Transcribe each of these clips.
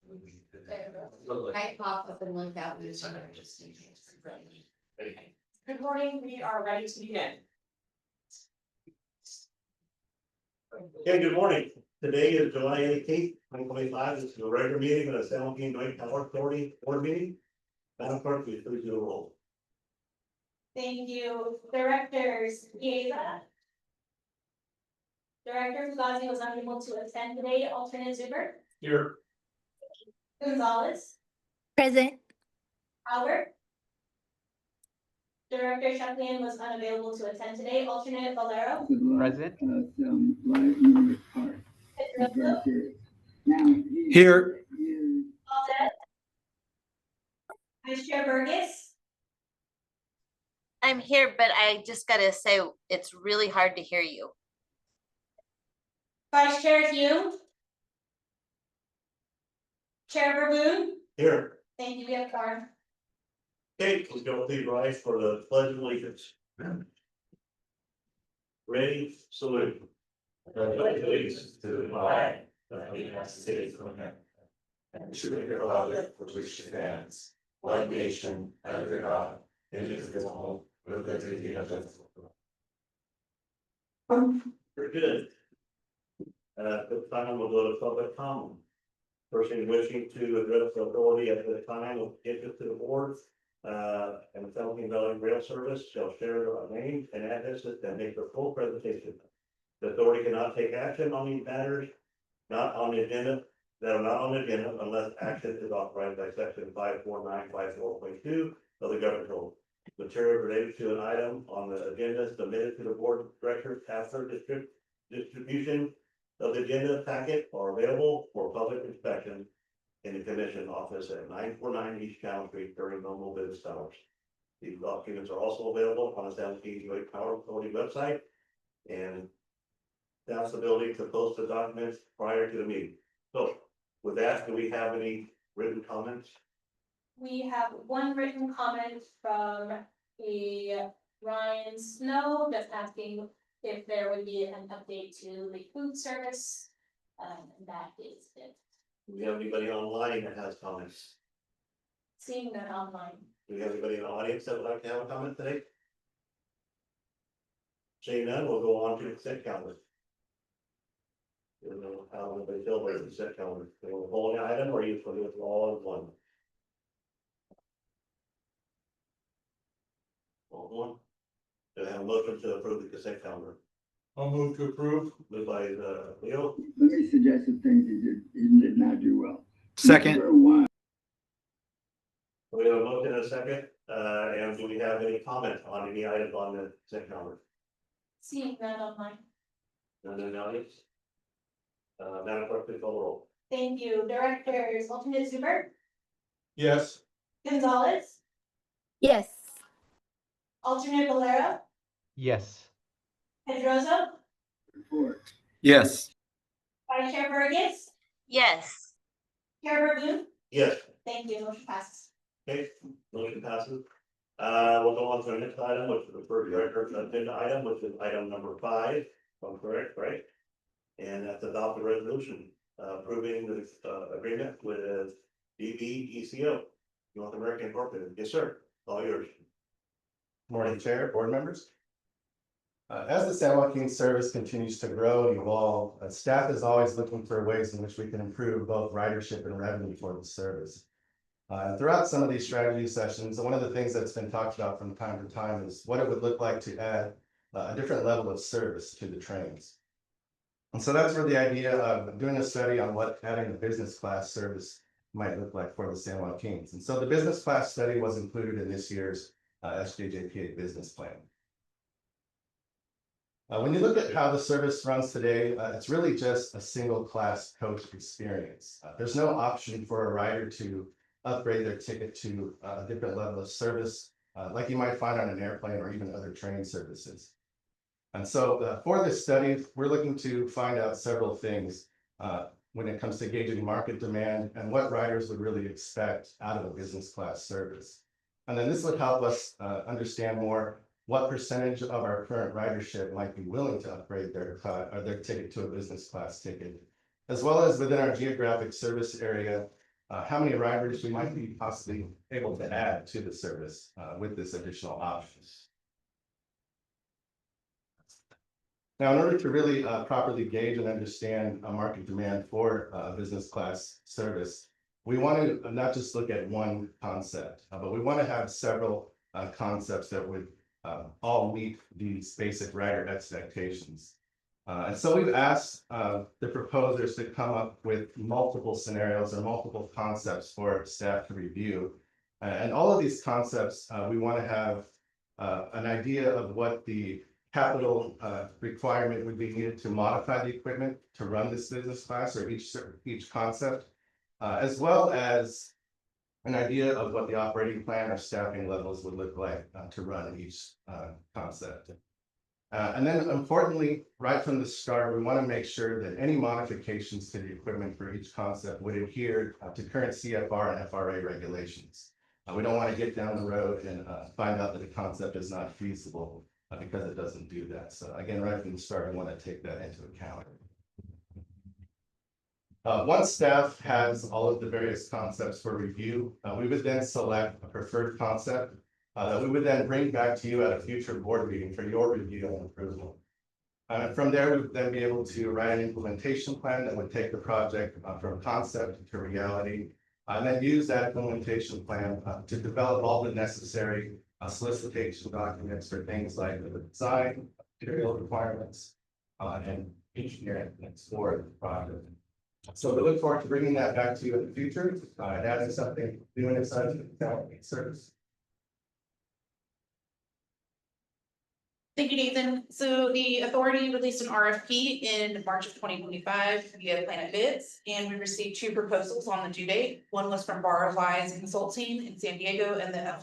I pop up and look out. Good morning, we are ready to begin. Okay, good morning. Today is July 18th, 2025. This is a regular meeting of the San Joaquin Joint Power Authority Board meeting. Madam Clerk, please do the roll. Thank you, Directors Pieza. Director Fugazi was unable to attend today. Alternate Zuber, Here. Gonzalez, Present. Howard. Director Sheffian was unavailable to attend today. Alternate Valero, Present. Pedrosa, Here. Aldet, Vice Chair Burgess, I'm here, but I just gotta say, it's really hard to hear you. Vice Chair Hume, Chair Verboen. Here. Thank you, we have quorum. Okay, let's go please rise for the pledge of allegiance. Ready, salute. Allegiance to the flag of the United States of America, and to the republic for which it stands, one nation under God, indivisible, with liberty and justice. Very good. This time we'll go to public comment. Person wishing to address the authority at the time of interest to the board. And the San Joaquin Valley Rail Service shall share their name and addresses and make their full presentation. The authority cannot take action on these matters not on the agenda, that are not on the agenda unless action is authorized by section 54954.2 of the government code. Material related to an item on the agenda submitted to the board of directors after distribution of the agenda packet are available for public inspection in the commission office at 949 East Channel Street during normal business hours. These documents are also available on the San Joaquin Joint Power Authority website, and that's the ability to post the documents prior to the meeting. So with that, do we have any written comments? We have one written comment from a Ryan Snow just asking if there would be an update to the food service. And that is it. Do we have anybody online that has comments? Seeing that online. Do we have anybody in the audience that would like to have a comment today? Seeing none, we'll go on to the consent calendar. You know, how everybody feel about the consent calendar? Do you want to hold an item or you want to do it all in one? All in one. Do I have a motion to approve the consent calendar? I'll move to approve. Moved by Leo, Let me suggest some things you did not do well. Second. Number one, we have a motion and a second, and do we have any comment on any items on the consent calendar? Seeing that online. None in the audience? Madam Clerk, please call the roll. Thank you. Directors Alternate Zuber, Yes. Gonzalez, Yes. Alternate Valero, Yes. Pedrosa, report. Yes. Vice Chair Burgess, Yes. Chair Verboen. Yes. Thank you. Motion passes. Okay, motion passes. We'll go on to the next item, which is the first agenda item, which is item number 5, if I'm correct, right? And that's adopt a resolution approving the agreement with DBECO, North American Incorporated. Yes, sir. All yours. Morning, Chair, board members. As the San Joaquin service continues to grow and evolve, staff is always looking for ways in which we can improve both ridership and revenue for the service. Throughout some of these strategy sessions, one of the things that's been talked about from time to time is what it would look like to add a different level of service to the trains. And so that's where the idea of doing a study on what adding a business class service might look like for the San Joaquins. And so the business class study was included in this year's SJJPA business plan. When you look at how the service runs today, it's really just a single class coach experience. There's no option for a rider to upgrade their ticket to a different level of service, like you might find on an airplane or even other train services. And so for this study, we're looking to find out several things when it comes to gauging market demand and what riders would really expect out of a business class service. And then this would help us understand more what percentage of our current ridership might be willing to upgrade their ticket to a business class ticket, as well as within our geographic service area, how many riders we might be possibly able to add to the service with this additional option. Now, in order to really properly gauge and understand a market demand for business class service, we want to not just look at one concept, but we want to have several concepts that would all meet these basic rider expectations. And so we've asked the proposers to come up with multiple scenarios or multiple concepts for staff to review. And all of these concepts, we want to have an idea of what the capital requirement would be needed to modify the equipment to run this business class or each concept, as well as an idea of what the operating plan or staffing levels would look like to run each concept. And then importantly, right from the start, we want to make sure that any modifications to the equipment for each concept would adhere to current CFR and FRA regulations. We don't want to get down the road and find out that the concept is not feasible because it doesn't do that. So again, right from the start, we want to take that into account. Once staff has all of the various concepts for review, we would then select a preferred concept that we would then bring back to you at a future board meeting for your review and approval. From there, we would then be able to write an implementation plan that would take the project from concept to reality, and then use that implementation plan to develop all the necessary solicitation documents for things like the design, material requirements, and engineering for the project. So we look forward to bringing that back to you in the future, and adding something new and exciting to the service. Thank you, Nathan. So the authority released an RFP in March of 2025 via Planet Bids, and we received 2 proposals on the due date. One was from Bar Wise Consulting in San Diego and the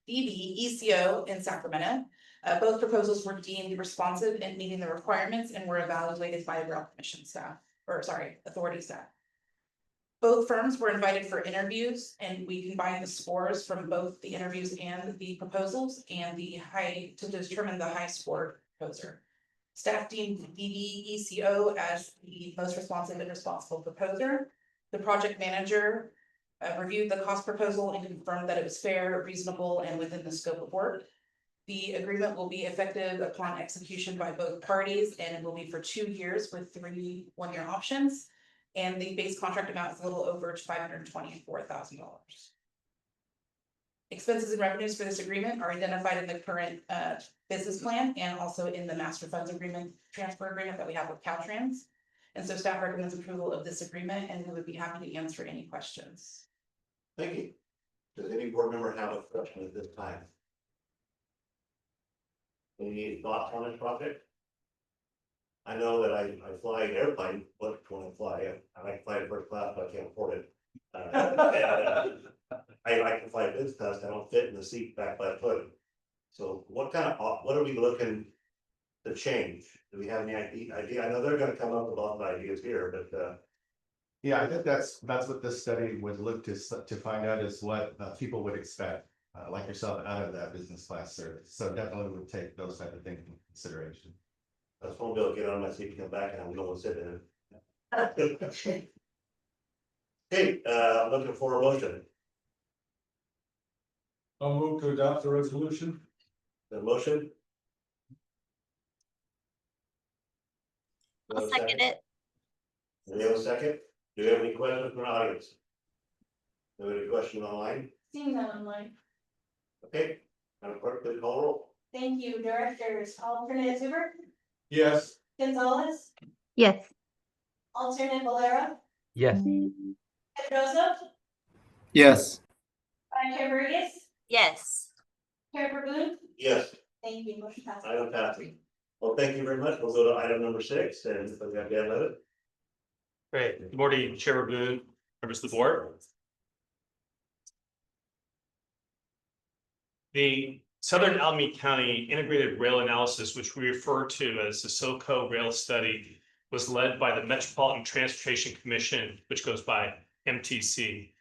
ECO in Sacramento. Both proposals were deemed responsive and meeting the requirements and were evaluated by Rail Commission staff, authority staff. Both firms were invited for interviews, and we combined the scores from both the interviews and the proposals and to determine the high score proposer. Staff deemed ECO as the most responsive and responsible proposer. The project manager reviewed the cost proposal and confirmed that it was fair, reasonable, and within the scope of work. The agreement will be effective upon execution by both parties, and it will be for 2 years with 3 one-year options. And the base contract amount is a little over $524,000. Expenses and revenues for this agreement are identified in the current business plan and also in the master funds agreement, transfer agreement that we have with Caltrans. And so staff recommends approval of this agreement, and we would be happy to answer any questions. Thank you. Does any board member have a question at this time? Any thoughts on this project? I know that I fly an airplane, but when I fly, I like to fly in first class, but I can't afford it. I like to fly business class, I don't fit in the seat back by the foot. So what are we looking to change? Do we have any idea? I know they're gonna come up with a lot of ideas here, but yeah, I think that's what this study would look to find out is what people would expect, like yourself, out of that business class service. So definitely would take those type of things into consideration. I just won't be able to get on my seat and come back and I'm going to sit in it. Okay, I'm looking for a motion. I'll move to adopt the resolution. The motion? I'll second it. Do we have a second? Do we have any questions from the audience? Do we have any questions online? Seeing that online. Okay, Madam Clerk, please call the roll. Thank you, directors. Alternate Zuber, Yes. Gonzalez, Yes. alternate Valera, Yes. Pedrosa, Yes. Vice Chair Burgess, Yes. Chair Burgoon. Yes, Thank you, motion passes. item passing. Well, thank you very much. We'll go to item number 6 and we have Dan Levitt. Great. Good morning, Chair Boone, members of the board. The Southern Alameda County Integrated Rail Analysis, which we refer to as the SoCo Rail Study, was led by the Metropolitan Transportation Commission, which goes by MTC.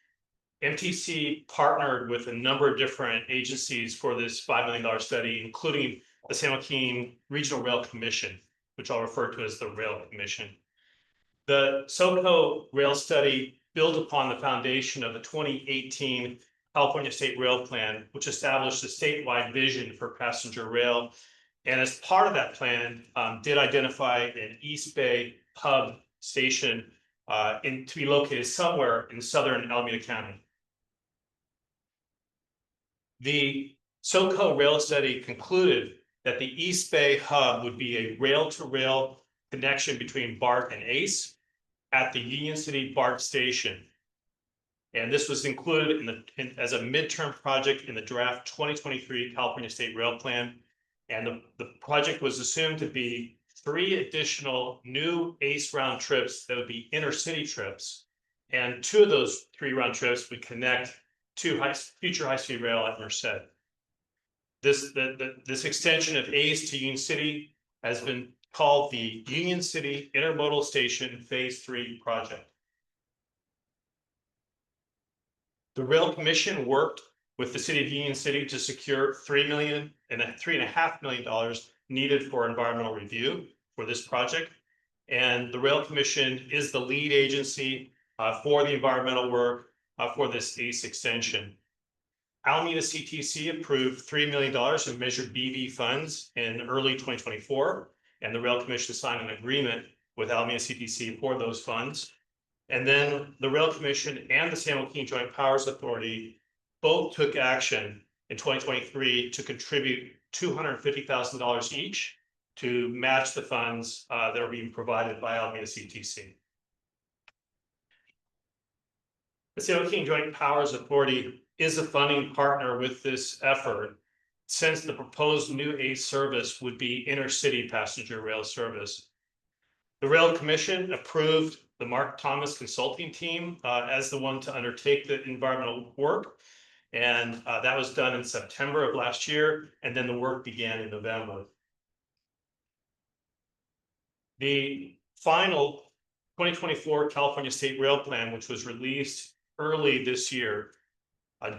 MTC partnered with a number of different agencies for this $5 million study, including the San Joaquin Regional Rail Commission, which I'll refer to as the Rail Commission. The SoCo rail study built upon the foundation of the 2018 California State Rail Plan, which established a statewide vision for passenger rail. And as part of that plan, did identify an East Bay hub station to be located somewhere in southern Alameda County. The SoCo rail study concluded that the East Bay hub would be a rail-to-rail connection between BART and ACE at the Union City BART station. And this was included as a midterm project in the draft 2023 California State Rail Plan. And the project was assumed to be 3 additional new ACE round trips that would be intercity trips. And 2 of those 3 round trips would connect to future high-speed rail at Merced. This extension of ACE to Union City has been called the Union City Intermodal Station Phase 3 project. The Rail Commission worked with the City of Union City to secure $3.5 million needed for environmental review for this project. And the Rail Commission is the lead agency for the environmental work for this ACE extension. Alameda CTC approved $3 million in Measure BV funds in early 2024, and the Rail Commission signed an agreement with Alameda CTC for those funds. And then the Rail Commission and the San Joaquin Joint Powers Authority both took action in 2023 to contribute $250,000 each to match the funds that are being provided by Alameda CTC. The San Joaquin Joint Powers Authority is a funding partner with this effort, since the proposed new ACE service would be intercity passenger rail service. The Rail Commission approved the Mark Thomas Consulting Team as the one to undertake the environmental work. And that was done in September of last year, and then the work began in November. The final 2024 California State Rail Plan, which was released early this year,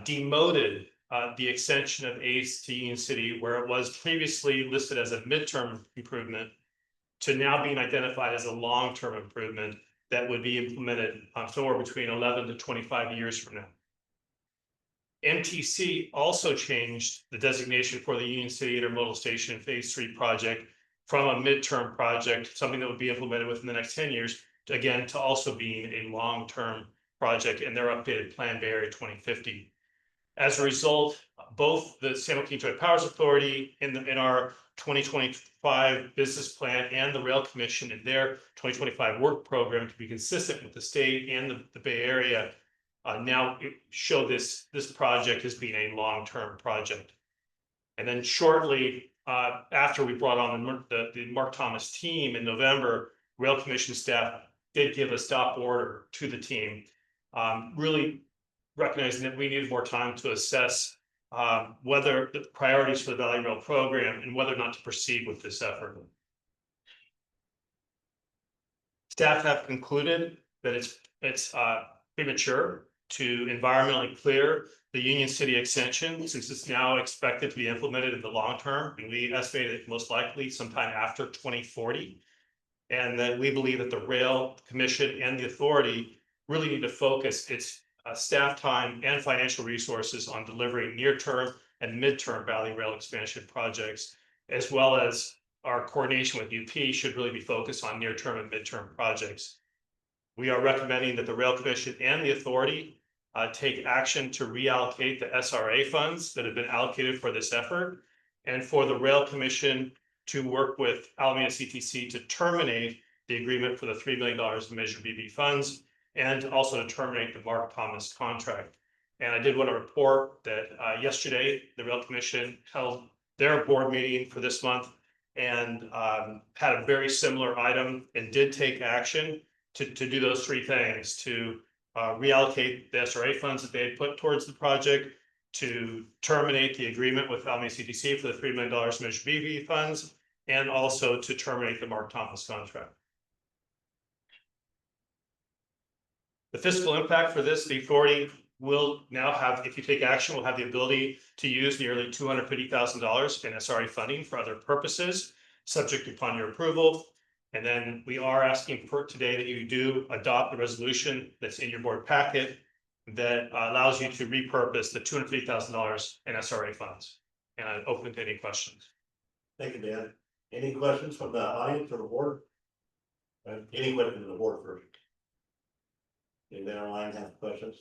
demoted the extension of ACE to Union City, where it was previously listed as a midterm improvement, to now being identified as a long-term improvement that would be implemented somewhere between 11 to 25 years from now. MTC also changed the designation for the Union City Intermodal Station Phase 3 project from a midterm project, something that would be implemented within the next 10 years, again, to also being a long-term project in their updated Plan Bay Area 2050. As a result, both the San Joaquin Joint Powers Authority in our 2025 business plan and the Rail Commission in their 2025 work program, to be consistent with the state and the Bay Area, now show this project as being a long-term project. And then shortly after we brought on the Mark Thomas team in November, Rail Commission staff did give a stop order to the team, really recognizing that we needed more time to assess whether the priorities for the Valley Rail program and whether or not to proceed with this effort. Staff have concluded that it's premature to environmentally clear the Union City extension, since it's now expected to be implemented in the long term, and we estimate it most likely sometime after 2040. And then we believe that the Rail Commission and the authority really need to focus its staff time and financial resources on delivering near-term and mid-term Valley Rail expansion projects, as well as our coordination with UP should really be focused on near-term and mid-term projects. We are recommending that the Rail Commission and the authority take action to reallocate the SRA funds that have been allocated for this effort, and for the Rail Commission to work with Alameda CTC to terminate the agreement for the $3 million in Measure BB funds, and also to terminate the Mark Thomas contract. And I did want to report that yesterday, the Rail Commission held their board meeting for this month and had a very similar item and did take action to do those 3 things: to reallocate the SRA funds that they had put towards the project, to terminate the agreement with Alameda CTC for the $3 million Measure BB funds, and also to terminate the Mark Thomas contract. The fiscal impact for this, the authority will now have, if you take action, will have the ability to use nearly $250,000 in SRA funding for other purposes, subject upon your approval. And then we are asking for today that you do adopt the resolution that's in your board packet that allows you to repurpose the $250,000 in SRA funds. And I'm open to any questions. Thank you, Dan. Any questions from the audience or the board? Any questions from the board first? Anybody online have questions?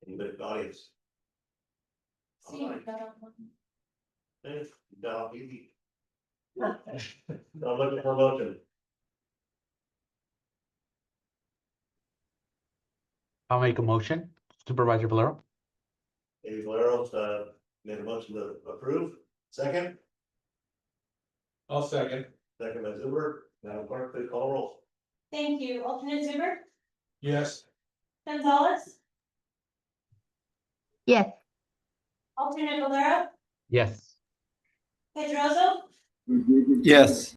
Anybody in the audience? See, Alright. that Eh, no, easy. I'm looking for a motion. I'll make a motion. Supervisor Valero? Amy Valero's made a motion to approve. Second, I'll second. second by Zuber. Madam Clerk, please call roll. Thank you. Alternate Zuber, Yes. Gonzalez, Yes. alternate Valero, Yes. Pedroso, Yes.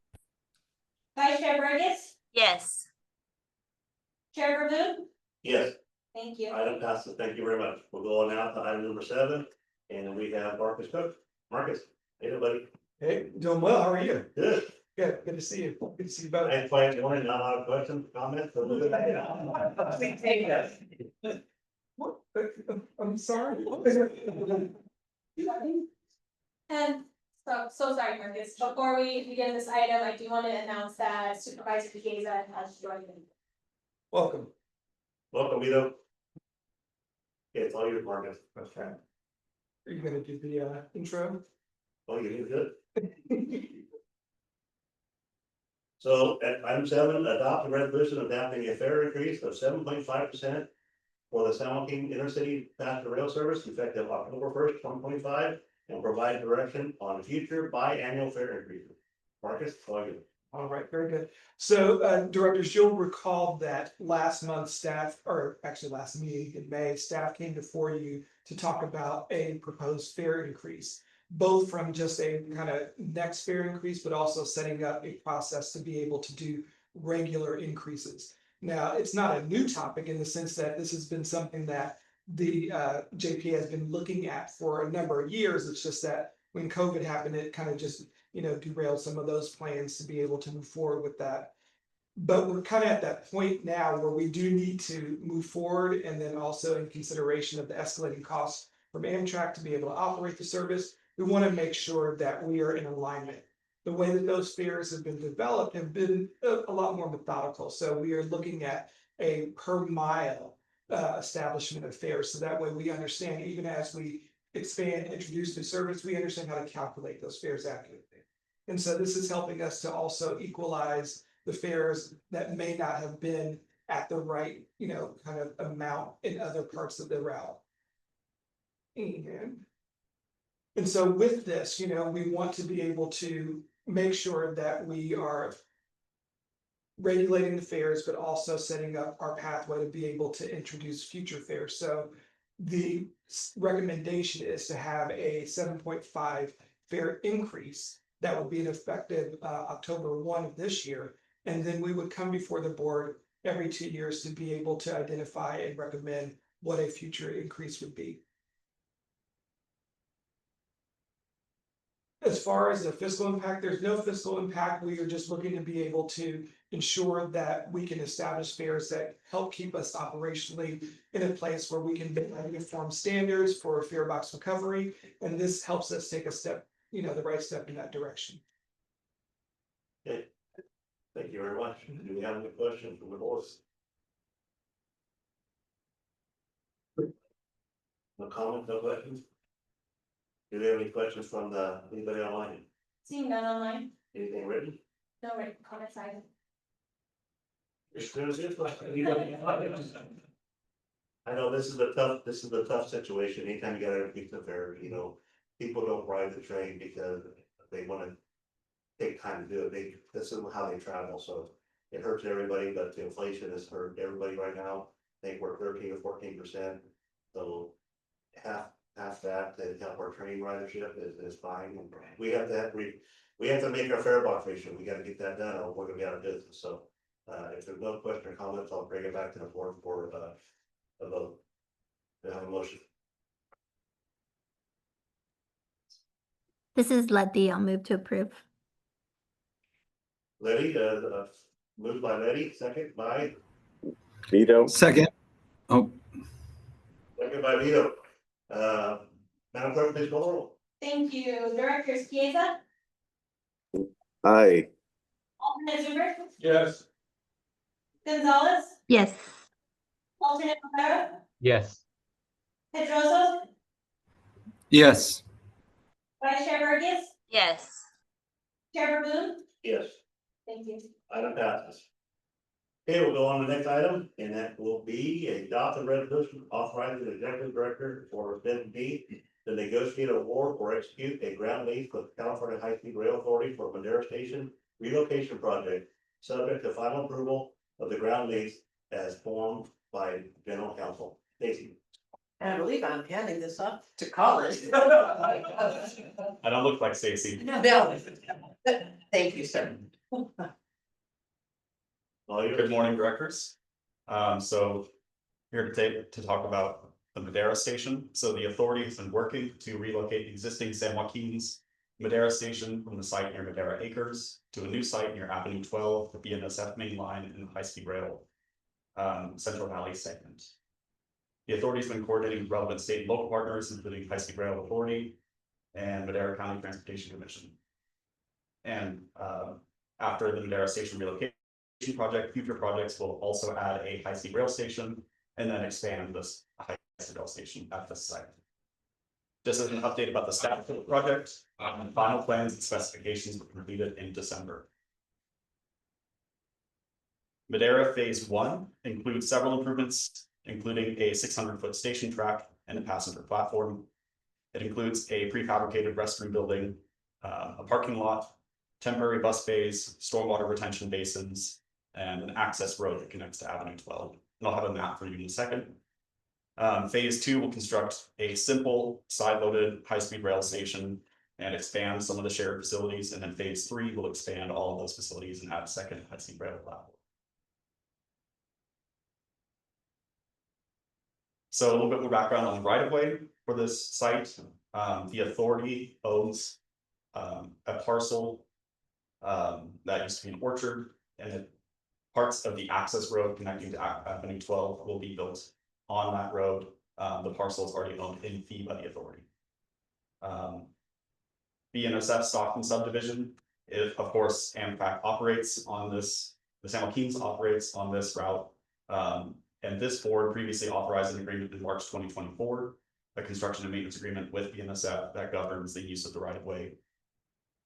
Vice Chair Burgess, Yes. Chair Verboen. Yes, Thank you. item passes. Thank you very much. We'll go on now to item number 7, and we have Marcus Cook. Marcus, hey, everybody. Hey, doing well. How are you? Good. Good. Good to see you. Good to see you both. I quite morning, not a lot of questions, comments. What? I'm sorry. And so sorry, Marcus. Before we begin this item, I do want to announce that Supervisor Piqueza has joined me. Welcome. Welcome, Vito. Okay, it's all yours, Marcus. Okay. Are you gonna do the intro? Oh, you did good. So at item 7, adopt a resolution adopting a fare increase of 7.5% for the San Joaquin Intercity Passenger Rail Service effective October 1st, 2025, and provide direction on future biannual fare increases. Marcus, all you. All right, very good. So, directors, you'll recall that last month staff, or actually last meeting in May, staff came before you to talk about a proposed fare increase, both from just a kind of next fare increase, but also setting up a process to be able to do regular increases. Now, it's not a new topic in the sense that this has been something that the JPA has been looking at for a number of years. It's just that when COVID happened, it kind of just derailed some of those plans to be able to move forward with that. But we're kind of at that point now where we do need to move forward, and then also in consideration of the escalating costs from Amtrak to be able to operate the service, we want to make sure that we are in alignment. The way that those fares have been developed have been a lot more methodical. So we are looking at a per mile establishment of fares. So that way we understand, even as we expand, introduce new service, we understand how to calculate those fares accurately. And so this is helping us to also equalize the fares that may not have been at the right, kind of amount in other parts of the route. And so with this, we want to be able to make sure that we are regulating the fares, but also setting up our pathway to be able to introduce future fares. So the recommendation is to have a 7.5 fare increase that would be an effective October 1 of this year. And then we would come before the board every 2 years to be able to identify and recommend what a future increase would be. As far as the fiscal impact, there's no fiscal impact. We are just looking to be able to ensure that we can establish fares that help keep us operationally in a place where we can make uniform standards for fare box recovery. And this helps us take a step, the right step in that direction. Okay. Thank you very much. Do we have any questions from the board? No comments, no questions? Do we have any questions from anybody online? Seeing none online, Anything written? no written comments either. I know this is a tough situation. Anytime you gotta increase the fare, people don't ride the train because they wanna take time to do it. This is how they travel, so it hurts everybody, but the inflation has hurt everybody right now. I think we're 13 or 14%, so half that to help our train ridership is fine. And we have to make our fare box ratio. We gotta get that done or we're gonna be out of business. So if there's no question or comments, I'll bring it back to the board for a vote. Do I have a motion? This is Letty. I'll move to approve. Letty, moved by Letty, second by Second. Oh, Vito. Madam Clerk, please call the roll. Thank you. Directors Pieza, aye. alternate Zuber, Yes. Gonzalez, Yes. alternate Rivera, Yes. Pedrosa, Yes. Vice Chair Burgess, Yes. Chair Boone. Yes, Thank you. item passes. Okay, we'll go on to the next item, and that will be a adopted resolution authorizing the executive director for bid B to negotiate a award or execute a ground lease with California High Speed Rail Authority for Madera Station relocation project, subject to final approval of the ground lease as formed by general counsel. Stacy. And I believe I'm handing this up to college. I don't look like Stacy. No, thank you, sir. Good morning, directors. So here today to talk about the Madera Station. So the authority has been working to relocate the existing San Joaquin's Madera Station from the site near Madera Acres to a new site near Avenue 12, the BNSF main line and the high-speed rail Central Valley segment. The authority has been coordinating with relevant state and local partners, including High Speed Rail Authority and Madera County Transportation Commission. And after the Madera Station relocation project, future projects will also add a high-speed rail station and then expand this high-speed rail station at the site. Just as an update about the status of the project, final plans and specifications were completed in December. Madera Phase 1 includes several improvements, including a 600-foot station track and a passenger platform. It includes a prefabricated restroom building, a parking lot, temporary bus bays, stormwater retention basins, and an access road that connects to Avenue 12. And I'll have a map for you in a second. Phase 2 will construct a simple side-loaded high-speed rail station and expand some of the shared facilities. And then Phase 3 will expand all of those facilities and add a second high-speed rail platform. So a little bit more background on the right-of-way for this site. The authority owns a parcel that used to be an orchard, and the parts of the access road connecting to Avenue 12 will be built on that road. The parcel is already owned in fee by the authority. BNSF Stockton subdivision, of course, Amtrak operates on this, the San Joaquin's operates on this route. And this board previously authorized an agreement in March 2024, a construction and maintenance agreement with BNSF that governs the use of the right-of-way.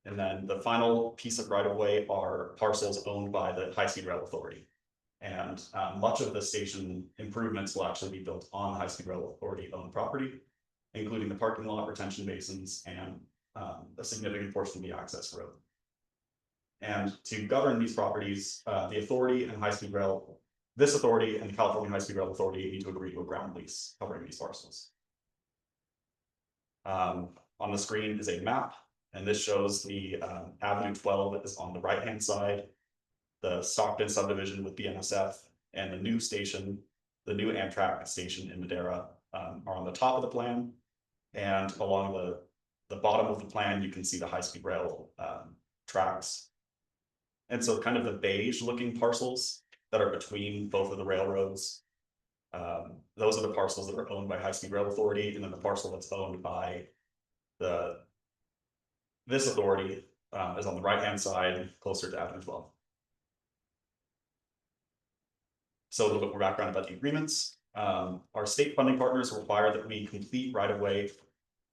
And then the final piece of right-of-way are parcels owned by the High Speed Rail Authority. And much of the station improvements will actually be built on the High Speed Rail Authority owned property, including the parking lot, retention basins, and a significant portion of the access road. And to govern these properties, the authority and High Speed Rail, this authority and the California High Speed Rail Authority need to agree to a ground lease covering these parcels. On the screen is a map, and this shows the Avenue 12 that is on the right-hand side, the Stockton subdivision with BNSF, and the new station, the new Amtrak station in Madera are on the top of the plan. And along the bottom of the plan, you can see the high-speed rail tracks. And so kind of the beige looking parcels that are between both of the railroads, those are the parcels that are owned by High Speed Rail Authority, and then the parcel that's owned by this authority is on the right-hand side, closer to Avenue 12. So a little bit more background about the agreements. Our state funding partners require that we complete right-of-way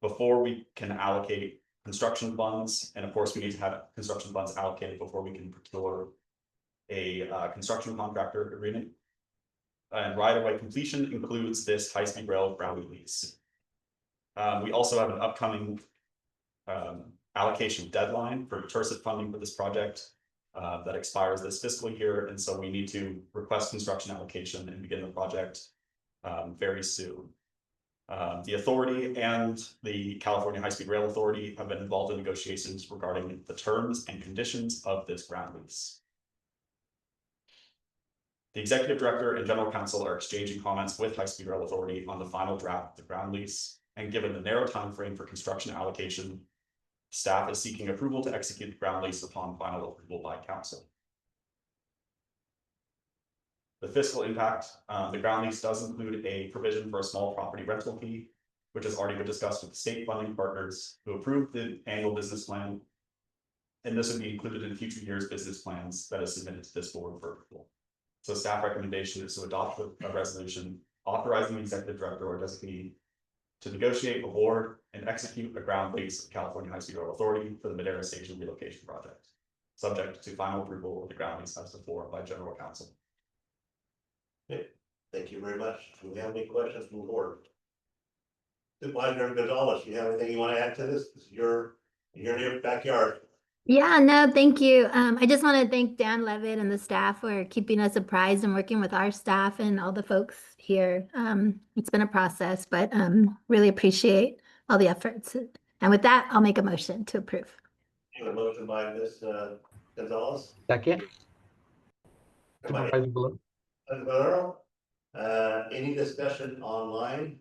before we can allocate construction funds, and of course we need to have construction funds allocated before we can procure a construction contractor agreement. And right-of-way completion includes this high-speed rail ground lease. We also have an upcoming allocation deadline for TIRCIT funding for this project that expires this fiscal year, and so we need to request construction allocation and begin the project very soon. The authority and the California High Speed Rail Authority have been involved in negotiations regarding the terms and conditions of this ground lease. The executive director and general counsel are exchanging comments with High Speed Rail Authority on the final draft of the ground lease, and given the narrow time frame for construction allocation, staff is seeking approval to execute the ground lease upon final approval by council. The fiscal impact, the ground lease does include a provision for a small property rental fee, which has already been discussed with the state funding partners who approved the annual business plan. And this would be included in future years' business plans that is submitted to this board for approval. So staff recommendation is to adopt a resolution authorizing the executive director or designee to negotiate, award, and execute a ground lease with California High-Speed Rail Authority for the Madera Station relocation project, subject to final approval of the ground lease as before by general counsel. Okay, thank you very much. Do we have any questions from the board? Supervisor Gonzalez, you have anything you want to add to this? This is your backyard. Yeah, no, thank you. I just want to thank Dan Levitt and the staff for keeping us apprised and working with our staff and all the folks here. It's been a process, but really appreciate all the efforts. And with that, I'll make a motion to approve. A motion by Ms. Gonzalez. Second. Supervisor Valero. Any discussion online?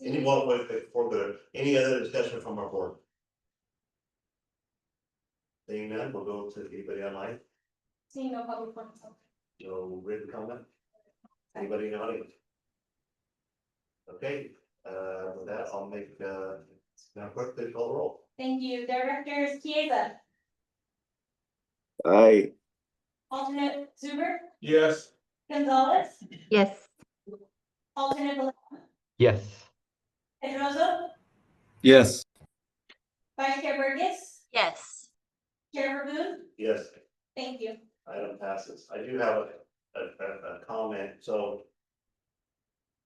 Any any other discussion from our board? Seeing none, we'll go to anybody online. Seeing no public comments. No written comment? Anybody in the audience? Okay, with that, I'll make, now quickly call the roll. Thank you. Directors Chiesa, Aye. alternate Zuber, Yes. Gonzalez, Yes. alternate Valero, Yes. Pedroso, Yes. Vice Chair Burgess, Yes. Chair Verboen. Yes, Thank you. item passes. I do have a comment, so.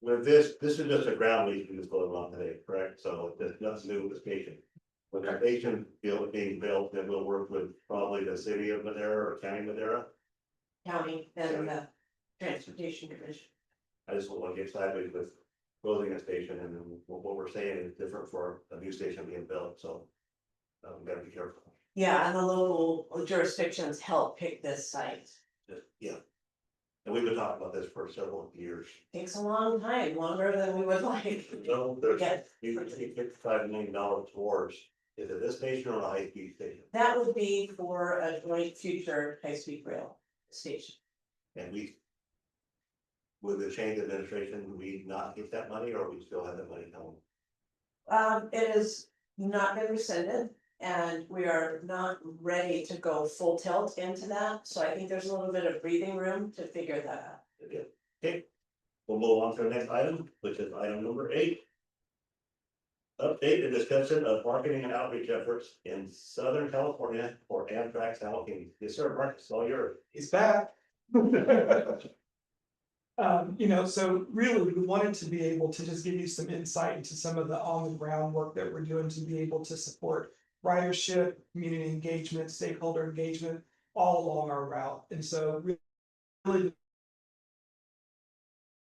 With this is just a ground lease we just voted on today, correct? So there's nothing new with the station. With the station being built, then we'll work with probably the city of Madera or county Madera. County and the Transportation Commission. I just don't want to get sideways with building a station, and then what we're saying is different for a new station being built, so. We gotta be careful. Yeah, and the local jurisdictions help pick this site. Yeah. And we've been talking about this for several years. Takes a long time, longer than we would like. So there's, Yes. you can take $55 million towards, is it this station or a high speed station? That would be for a joint future high-speed rail station. And with the change of administration, we not get that money, or we still have that money coming? It has not been rescinded, and we are not ready to go full tilt into that, so I think there's a little bit of breathing room to figure that out. Okay, we'll move on to the next item, which is item number 8. Update and discussion of marketing and outreach efforts in Southern California for Amtrak's Alpine. Yes, sir, Marcus, all yours. He's back. So really, we wanted to be able to just give you some insight into some of the on the ground work that we're doing to be able to support ridership, community engagement, stakeholder engagement, all along our route. And so really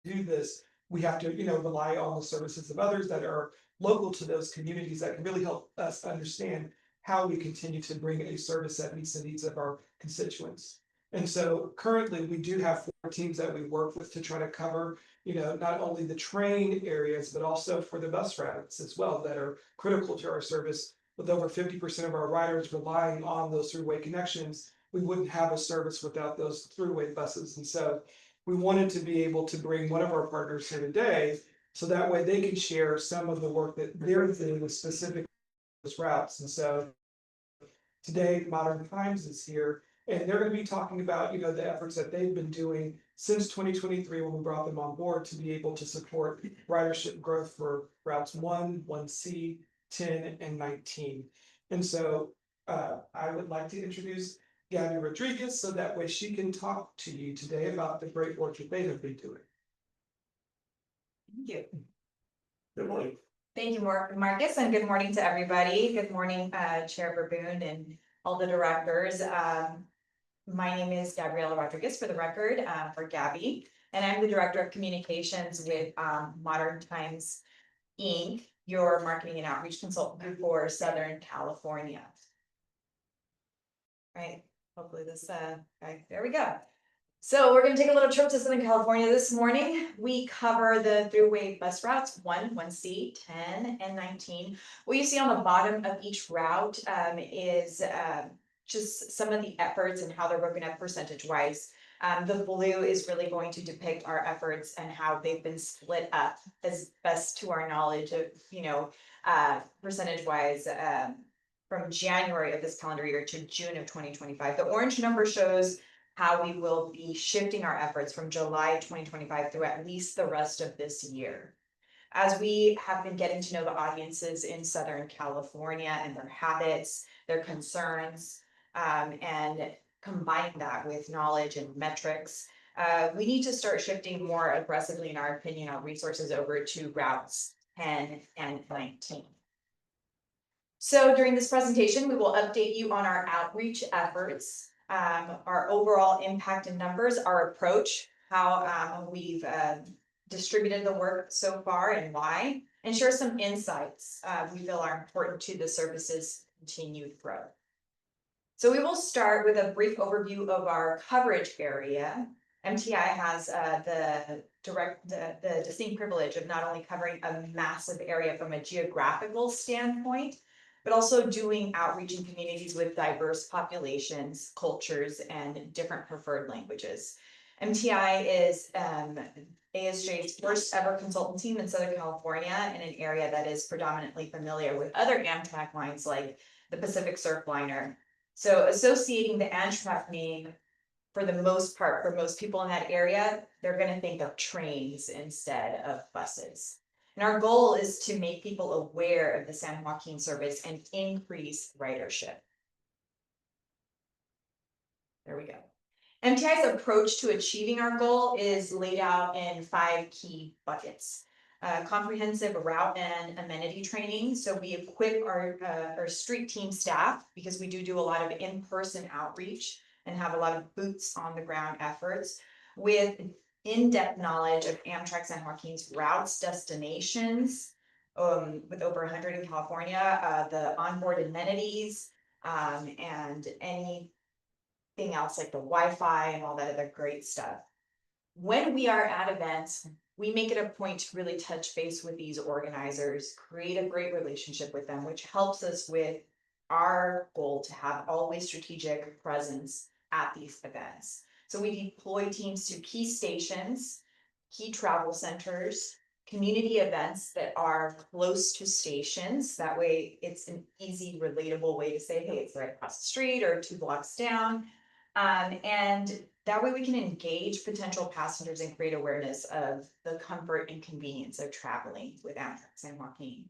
to do this, we have to, rely on the services of others that are local to those communities that can really help us understand how we continue to bring a service that meets the needs of our constituents. And so currently we do have 4 teams that we work with to try to cover, not only the train areas, but also for the bus routes as well that are critical to our service. With over 50% of our riders relying on those throughway connections, we wouldn't have a service without those throughway buses. And so we wanted to be able to bring one of our partners here today, so that way they can share some of the work that they're doing with specific routes. And so today, Modern Times is here, and they're going to be talking about, the efforts that they've been doing since 2023 when we brought them on board to be able to support ridership growth for routes 1, 1C, 10, and 19. And so I would like to introduce Gabby Rodriguez, so that way she can talk to you today about the great work that they have been doing. Thank you. Good morning. Thank you, Marcus, and good morning to everybody. Good morning, Chair Verboen and all the directors. My name is Gabriela Rodriguez, for the record, for Gabby, and I'm the Director of Communications with Modern Times, Inc., your marketing and outreach consultant for Southern California. Right, hopefully this, okay, there we go. So we're gonna take a little trip to Southern California this morning. We cover the throughway bus routes 1, 1C, 10, and 19. What you see on the bottom of each route is just some of the efforts and how they're broken up percentage wise. The blue is really going to depict our efforts and how they've been split up as best to our knowledge of, percentage wise, from January of this calendar year to June of 2025. The orange number shows how we will be shifting our efforts from July 2025 through at least the rest of this year. As we have been getting to know the audiences in Southern California and their habits, their concerns, and combine that with knowledge and metrics, we need to start shifting more aggressively, in our opinion, our resources over to routes 10 and 19. So during this presentation, we will update you on our outreach efforts, our overall impact and numbers, our approach, how we've distributed the work so far and why, and share some insights we feel are important to the service's continued growth. So we will start with a brief overview of our coverage area. MTI has the distinct privilege of not only covering a massive area from a geographical standpoint, but also doing outreach in communities with diverse populations, cultures, and different preferred languages. MTI is ASJ's first ever consultant team in Southern California, in an area that is predominantly familiar with other Amtrak lines like the Pacific Surfliner. So associating the Amtrak name, for the most part, for most people in that area, they're going to think of trains instead of buses. And our goal is to make people aware of the San Joaquin service and increase ridership. There we go. MTI's approach to achieving our goal is laid out in 5 key buckets. Comprehensive route and amenity training. So we equip our street team staff, because we do a lot of in-person outreach and have a lot of boots on the ground efforts, with in-depth knowledge of Amtrak San Joaquin's routes, destinations, with over 100 in California, the onboard amenities, and anything else like the Wi-Fi and all that other great stuff. When we are at events, we make it a point to really touch base with these organizers, create a great relationship with them, which helps us with our goal to have always strategic presence at these events. So we deploy teams to key stations, key travel centers, community events that are close to stations. That way it's an easy, relatable way to say, hey, it's right across the street or 2 blocks down. And that way we can engage potential passengers and create awareness of the comfort and convenience of traveling with Amtrak San Joaquin.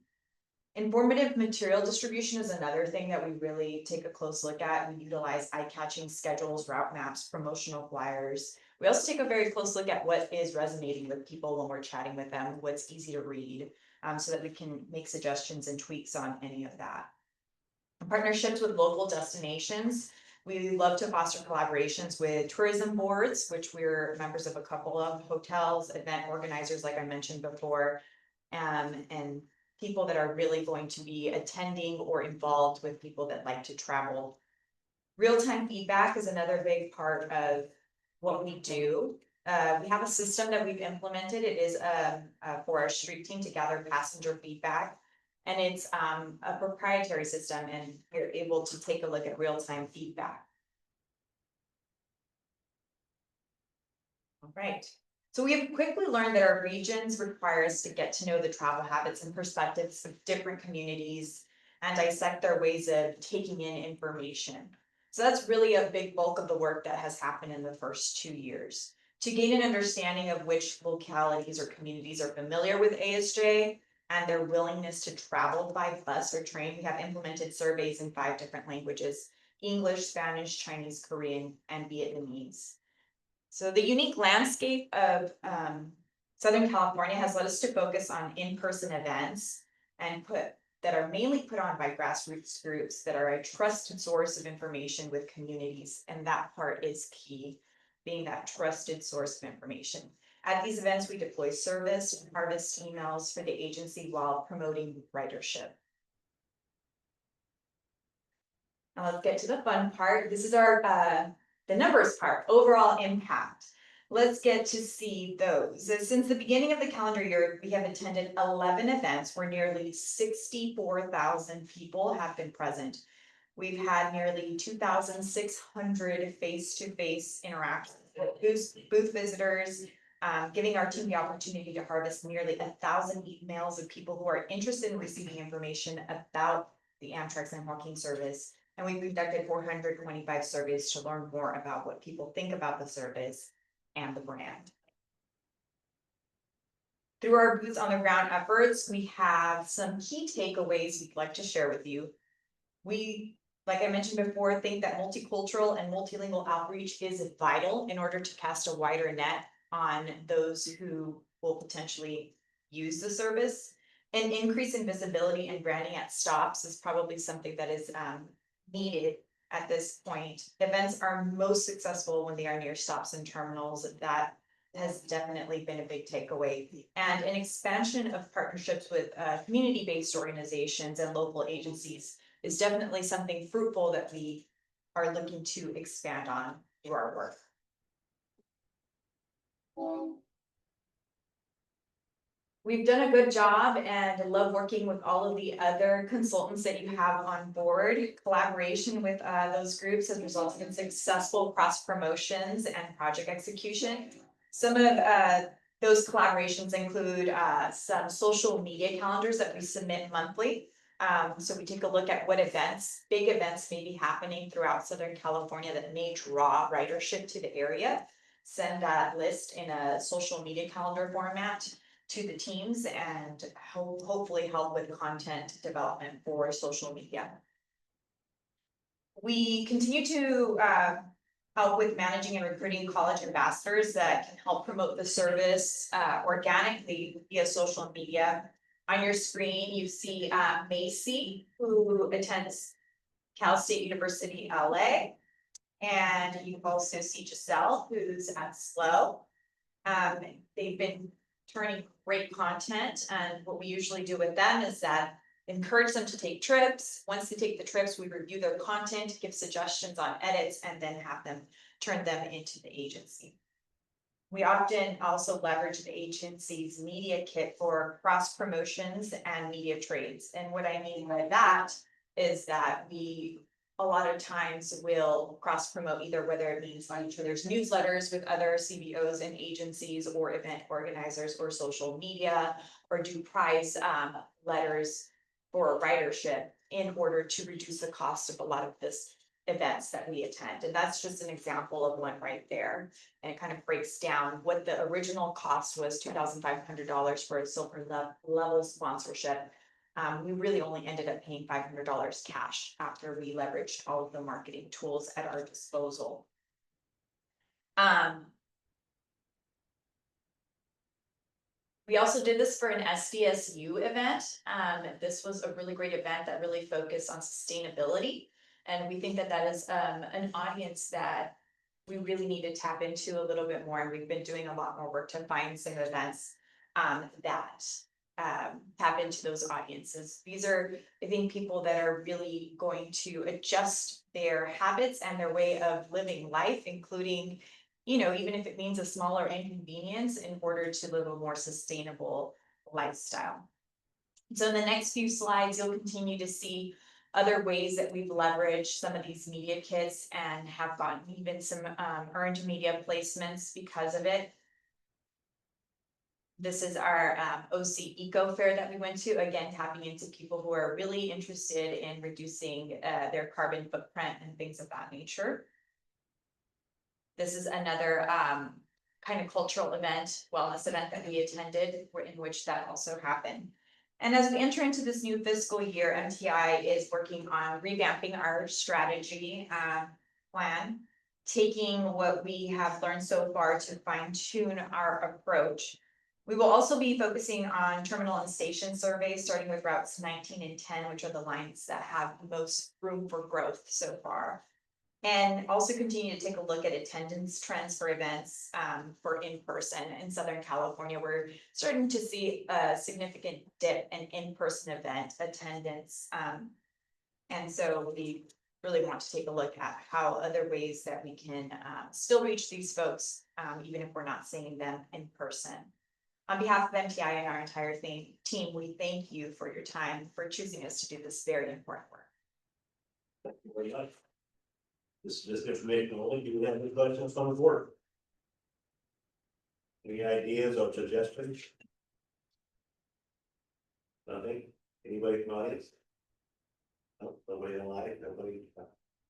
Informative material distribution is another thing that we really take a close look at. We utilize eye-catching schedules, route maps, promotional flyers. We also take a very close look at what is resonating with people when we're chatting with them, what's easy to read, so that we can make suggestions and tweaks on any of that. Partnerships with local destinations. We love to foster collaborations with tourism boards, which we're members of a couple of, hotels, event organizers, like I mentioned before, and people that are really going to be attending or involved with people that like to travel. Real-time feedback is another big part of what we do. We have a system that we've implemented. It is for our street team to gather passenger feedback. And it's a proprietary system, and you're able to take a look at real-time feedback. All right. So we have quickly learned that our regions require us to get to know the travel habits and perspectives of different communities and dissect their ways of taking in information. So that's really a big bulk of the work that has happened in the first 2 years. To gain an understanding of which localities or communities are familiar with ASJ and their willingness to travel by bus or train, we have implemented surveys in 5 different languages: English, Spanish, Chinese, Korean, and Vietnamese. So the unique landscape of Southern California has led us to focus on in-person events and that are mainly put on by grassroots groups that are a trusted source of information with communities. And that part is key, being that trusted source of information. At these events, we deploy service and harvest emails for the agency while promoting ridership. Now let's get to the fun part. This is our the numbers part, overall impact. Let's get to see those. So since the beginning of the calendar year, we have attended 11 events where nearly 64,000 people have been present. We've had nearly 2,600 face-to-face interactions booth visitors, giving our team the opportunity to harvest nearly 1,000 emails of people who are interested in receiving information about the Amtrak San Joaquin service. And we conducted 425 surveys to learn more about what people think about the service and the brand. Through our boots on the ground efforts, we have some key takeaways we'd like to share with you. We, like I mentioned before, think that multicultural and multilingual outreach is vital in order to cast a wider net on those who will potentially use the service. An increase in visibility and branding at stops is probably something that is needed at this point. Events are most successful when they are near stops and terminals. That has definitely been a big takeaway. And an expansion of partnerships with community-based organizations and local agencies is definitely something fruitful that we are looking to expand on through our work. We've done a good job and love working with all of the other consultants that you have on board. Collaboration with those groups has resulted in successful cross promotions and project execution. Some of those collaborations include some social media calendars that we submit monthly. So we take a look at what events, big events may be happening throughout Southern California that may draw ridership to the area. Send that list in a social media calendar format to the teams and hopefully help with content development for social media. We continue to help with managing and recruiting college ambassadors that can help promote the service organically via social media. On your screen, you see Macy, who attends Cal State University, LA. And you also see Giselle, who's at SLO. They've been turning great content, and what we usually do with them is that encourage them to take trips. Once they take the trips, we review their content, give suggestions on edits, and then have them turn them into the agency. We often also leverage the agency's media kit for cross promotions and media trades. And what I mean by that is that we a lot of times will cross promote, either whether it means on each other's newsletters with other CBOs and agencies or event organizers or social media, or do prize letters for ridership in order to reduce the cost of a lot of this events that we attend. And that's just an example of one right there. And it kind of breaks down what the original cost was, $2,500 for a silver level sponsorship. We really only ended up paying $500 cash after we leveraged all of the marketing tools at our disposal. We also did this for an SDSU event. This was a really great event that really focused on sustainability. And we think that that is an audience that we really need to tap into a little bit more. And we've been doing a lot more work to find some events that tap into those audiences. These are, I think, people that are really going to adjust their habits and their way of living life, including, you know, even if it means a smaller inconvenience in order to live a more sustainable lifestyle. So in the next few slides, you'll continue to see other ways that we've leveraged some of these media kits and have gotten even some earned media placements because of it. This is our OC Eco Fair that we went to, again, tapping into people who are really interested in reducing their carbon footprint and things of that nature. This is another kind of cultural event, wellness event that we attended, in which that also happened. And as we enter into this new fiscal year, MTI is working on revamping our strategy plan, taking what we have learned so far to fine tune our approach. We will also be focusing on terminal and station surveys, starting with routes 19 and 10, which are the lines that have the most room for growth so far. And also continue to take a look at attendance trends for events for in-person in Southern California. We're starting to see a significant dip in in-person event attendance. And so we really want to take a look at how other ways that we can still reach these folks, even if we're not seeing them in person. On behalf of MTI and our entire team, we thank you for your time, for choosing us to do this very important work. Thank you very much. This is just information only. Do you have any questions from the board? Any ideas or suggestions? Nothing? Anybody from the audience? No, nobody in line, nobody.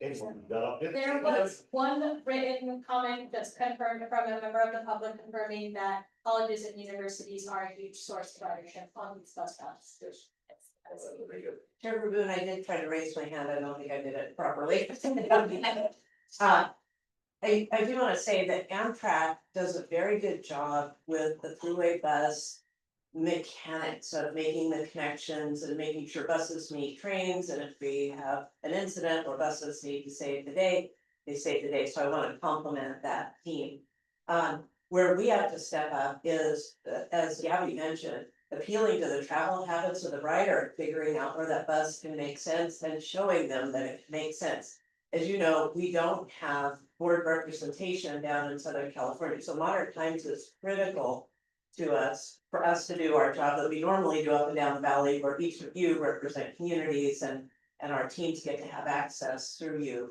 Anyone got up there? There was one written comment that's confirmed from a member of the public confirming that colleges and universities are a huge source of ridership on these bus routes. Chair Boone, I did try to raise my hand, I don't think I did it properly. I do wanna say that Amtrak does a very good job with the thruway bus mechanics of making the connections and making sure buses meet trains, and if we have an incident or buses need to save the day, they save the day, so I wanna compliment that team. Where we have to step up is, as Gabby mentioned, appealing to the travel habits of the rider, figuring out where that bus can make sense and showing them that it makes sense. As you know, we don't have board representation down in Southern California, so modern times is critical to us, for us to do our job that we normally do up and down the valley, where each of you represent communities and our teams get to have access through you.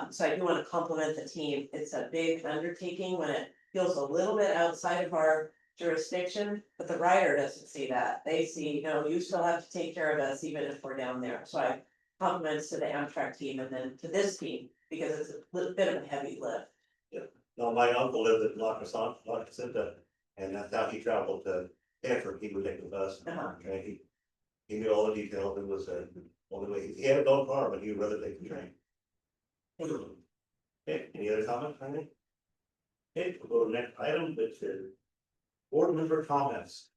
So I do want to compliment the team. It's a big undertaking when it feels a little bit outside of our jurisdiction, but the rider doesn't see that. They see, no, you still have to take care of us even if we're down there. So I compliments to the Amtrak team and then to this team, because it's a little bit of a heavy lift. No, my uncle lived at La Crescenta, and that's how he traveled to Hanford. He would take the bus. Okay, he knew all the details. It was only way he had a dog car, but he would rather take the train. Okay, any other comments, Randy? Okay, we'll go to the next item, which is board member comments.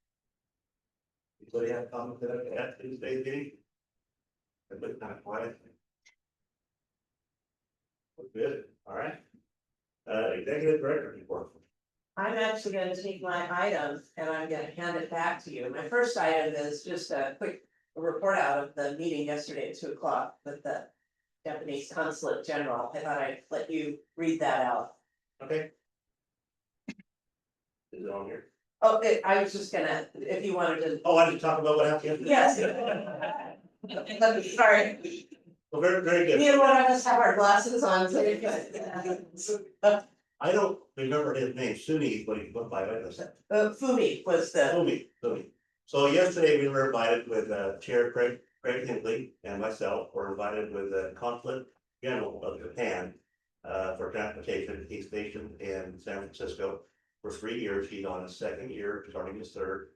Anybody have comments that I add to today's meeting? Everybody kind of quiet. Good, all right. Executive director report. I'm actually gonna take my items and I'm gonna hand it back to you. My first item is just a quick report out of the meeting yesterday at 2 o'clock with the Japanese Consulate General. I thought I'd let you read that out. Okay. Is it on here? Oh, I was just gonna, if you wanted to. Oh, I didn't talk about what happened yesterday. Yes. Sorry. Well, very, very good. Me and one of us have our glasses on, so you're good. I don't remember his name, Suni, what he went by, what was that? Fumi was the. Fumi. So yesterday we were invited with Chair Craig Hindley and myself were invited with the Consulate General of Japan for transportation. He's stationed in San Francisco for 3 years. He's on his second year, starting his third.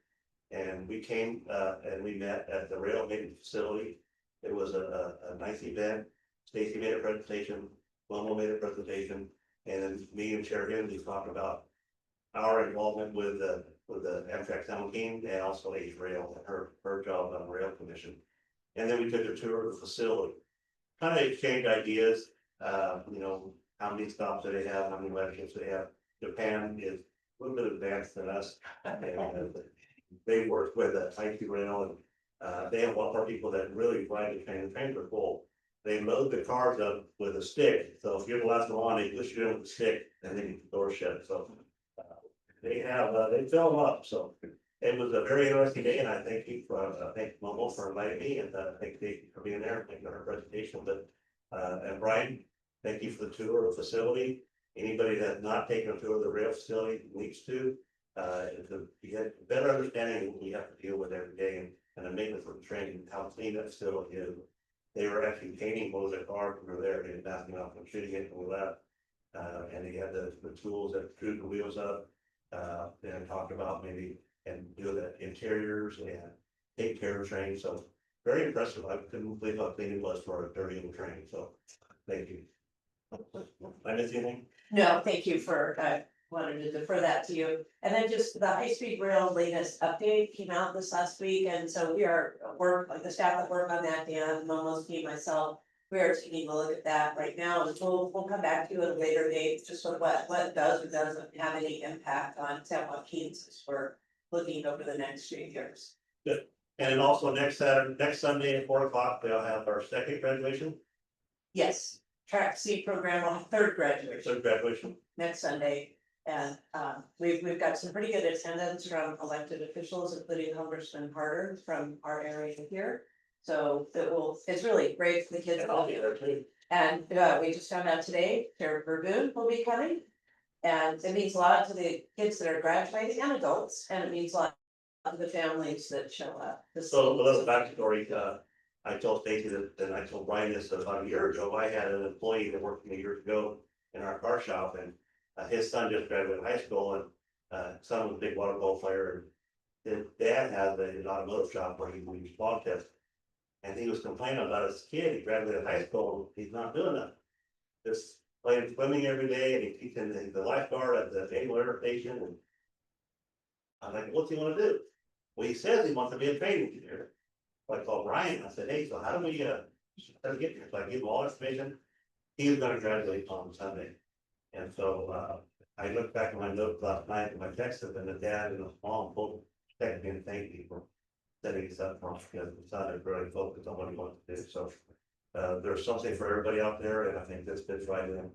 And we came and we met at the rail maintenance facility. It was a nice event. Stacy made a presentation, Wilma made a presentation, and then me and Chair Hindley talked about our involvement with the Amtrak San Joaquin and also H Rail and her job on the rail commission. And then we took a tour of the facility, kind of exchanged ideas. You know, how many stops do they have? How many lectures they have? Japan is a little bit advanced than us. And they work with IT Rail and they have a lot more people that really ride the train. The trains are full. They load the cars up with a stick. So if you're the last one, they push you in with a stick and then the door shut. So they fill them up. So it was a very interesting day, and I thank you for thank Momo for inviting me, and thank Dave for being there, thank you for our presentation. But and Brian, thank you for the tour of the facility. Anybody that's not taken a tour of the rail facility needs to get a better understanding of what we have to deal with every day and the maintenance of the train, how clean that facility is. They were actually painting one of the cars when we were there, they were backing up and shooting it when we left. And they had the tools that drew the wheels up. And talked about maybe and do the interiors and take care of the train. So very impressive. I couldn't believe how clean it was for a dirty little train. So thank you. I miss anything? No, thank you for, wanted to defer that to you. And then just the high speed rail latest update came out this last week. And so we are the staff that work on that, Dan, Momo's team, myself, we are taking a look at that right now. And we'll come back to you at a later date, just with what does or doesn't have any impact on San Joaquin, since we're looking over the next few years. Good. And then also next Sunday at 4 o'clock, they'll have our second graduation. Yes, track C program will have third graduation. Third graduation. Next Sunday. And we've got some pretty good attendance from elected officials, including Congressman Harder from our area here. So it's really great for the kids. And we just found out today, Chair Verboon will be coming. And it means a lot to the kids that are graduating and adults, and it means a lot to the families that show up. So a little backstory, I told Stacy that, and I told Brian this about a year ago, I had an employee that worked for me years ago in our car shop, and his son just graduated high school, and son was a big water polo player, and his dad has an automotive shop where he was log test. And he was complaining about his kid, he graduated high school, he's not doing that. Just playing swimming every day, and he's teaching the lifeguard at the naval air station, and I'm like, what's he wanna do? Well, he says he wants to be a training engineer. So I called Ryan, I said, hey, so how do we get here? So I gave him all information. He was gonna graduate on Sunday. And so, I looked back at my notes last night, and I texted, and the dad and the mom both texted me and thanked me for setting this up for us, because the son is really focused on what he wants to do, so. There's something for everybody out there, and I think this fits right in,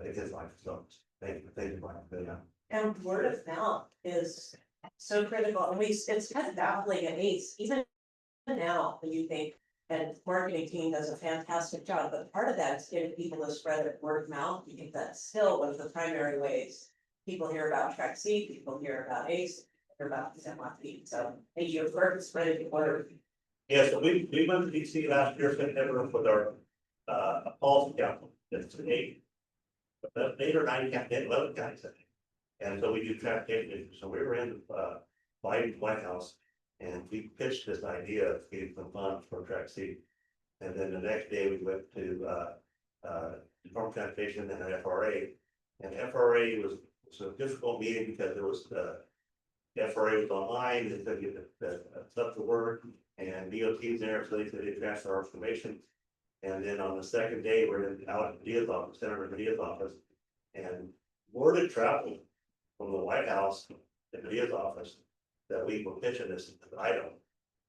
it is life, so, thank you, Brian, yeah. And word of mouth is so critical, and it's kind of baffling at least, even now, when you think, and marketing team does a fantastic job, but part of that is getting people to spread it word of mouth, because that's still one of the primary ways people hear about Track C, people hear about ACE, hear about the MIP, so, and you've heard spreading the word. Yeah, so we went to DC last year, September, with our, policy council, it's an 8 or 9 county, 11 counties, I think. And so we do transportation, so we were in, Biden's White House, and we pitched this idea of getting some funds for Track C. And then the next day we went to, Department of Transportation and the FRA. And FRA was a difficult meeting because there was, the FRA was online, they said get the stuff to work, and DOT's there, so they said they transfer our information. And then on the second day, we're out at Dia's office, Senator Dia's office, and word had traveled from the White House to Dia's office that we were pitching this item.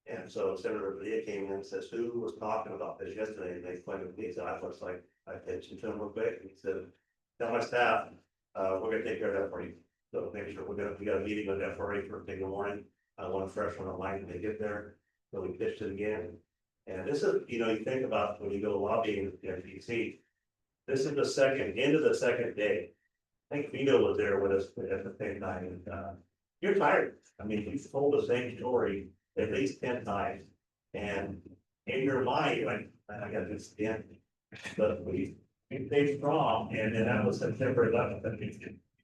And so Senator Dia came in and says, who was talking about this yesterday? And they pointed to me, so I was like, I pitched it to him real quick, and he said, tell my staff, we're gonna take care of that for you. So make sure we got a meeting with FRA first thing in the morning. I want a fresh one online when they get there. So we pitched it again. And this is, you think about when you go lobbying with the FTC, this is the second, end of the second day. I think Vito was there with us at the same time, and you're tired. I mean, you've told the same story at least 10 times. And in your mind, you're like, I got this again. But we stayed strong, and then that was September 11th, I think,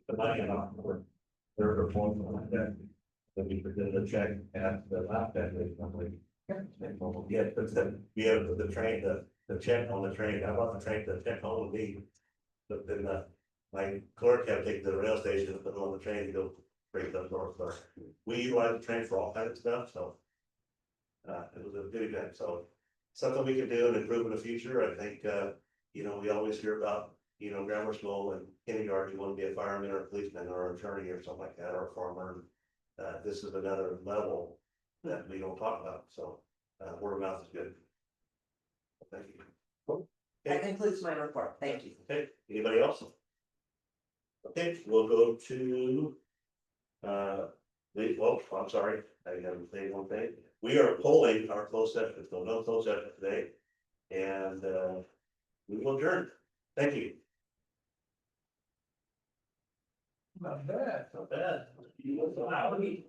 the money in October, third or fourth, something like that. So we presented a check at the last day, probably. Yeah, but then we have the train, the check on the train, I want the train to check on me. But then my clerk had to take it to the rail station and put it on the train to go break the door. So we utilize the train for all kinds of stuff, so. It was a good event, so something we can do and improve in the future. I think, we always hear about, grammar school and kindergarten, you want to be a fireman or a policeman or an attorney or something like that, or a farmer. This is another level that we don't talk about, so word of mouth is good. Thank you. That concludes my report, thank you. Okay, anybody else? Okay, we'll go to, I'm sorry, I haven't said one thing. We are polling our closed session, so no closed session today, and we will adjourn. Thank you. Not bad. Not bad. Okay.